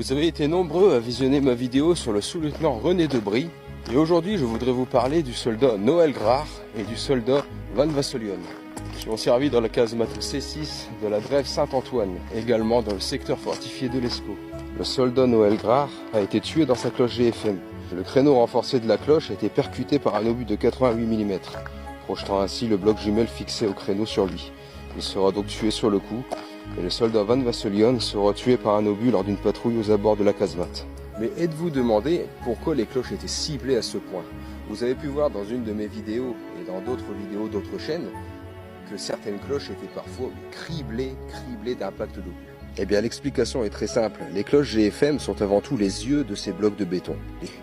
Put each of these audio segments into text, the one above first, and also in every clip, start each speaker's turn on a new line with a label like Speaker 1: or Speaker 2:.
Speaker 1: Vous avez été nombreux à visionner ma vidéo sur le sous-lieutenant René Debrie et aujourd'hui je voudrais vous parler du soldat Noël Grard et du soldat Van Vasselion qui ont servi dans la casemate C6 de la Drève Saint-Antoine, également dans le secteur fortifié de l'Escaut. Le soldat Noël Grard a été tué dans sa cloche GFM. Le créneau renforcé de la cloche a été percuté par un obus de 88 mm, projetant ainsi le bloc jumelle fixé au créneau sur lui. Il sera donc tué sur le coup. Et le soldat Van Vasselion sera tué par un obus lors d'une patrouille aux abords de la casemate. Mais êtes-vous demandé pourquoi les cloches étaient ciblées à ce point? Vous avez pu voir dans une de mes vidéos et dans d'autres vidéos d'autres chaînes que certaines cloches étaient parfois criblées d'impacts d'obus. Eh bien l'explication est très simple, les cloches GFM sont avant tout les yeux de ces blocs de béton.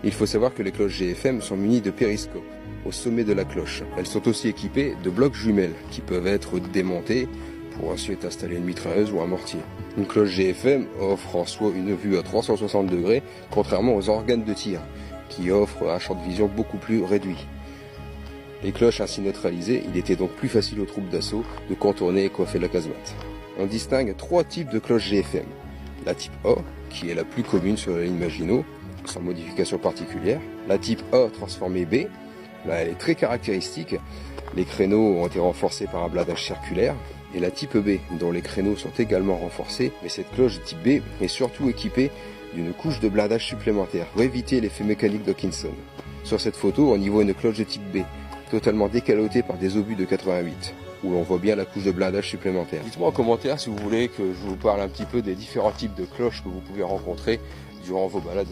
Speaker 1: Il faut savoir que les cloches GFM sont munies de périscopes au sommet de la cloche. Elles sont aussi équipées de blocs jumelles qui peuvent être démontés pour ensuite installer une mitrailleuse ou un mortier. Une cloche GFM offre en soi une vue à 360 degrés, contrairement aux organes de tir, qui offrent un champ de vision beaucoup plus réduit. Les cloches ainsi neutralisées, il était donc plus facile aux troupes d'assaut de contourner et coiffer la casemate. On distingue trois types de cloches GFM. La type A, qui est la plus commune sur la ligne Maginot, sans modification particulière. La type A transformée B, là elle est très caractéristique. Les créneaux ont été renforcés par un bladage circulaire. Et la type B, dont les créneaux sont également renforcés, mais cette cloche de type B est surtout équipée d'une couche de blindage supplémentaire pour éviter l'effet mécanique d'Hawkinson. Sur cette photo, on y voit une cloche de type B, totalement décalotée par des obus de 88, où l'on voit bien la couche de blindage supplémentaire. Dites-moi en commentaire si vous voulez que je vous parle un petit peu des différents types de cloches que vous pouvez rencontrer durant vos balades.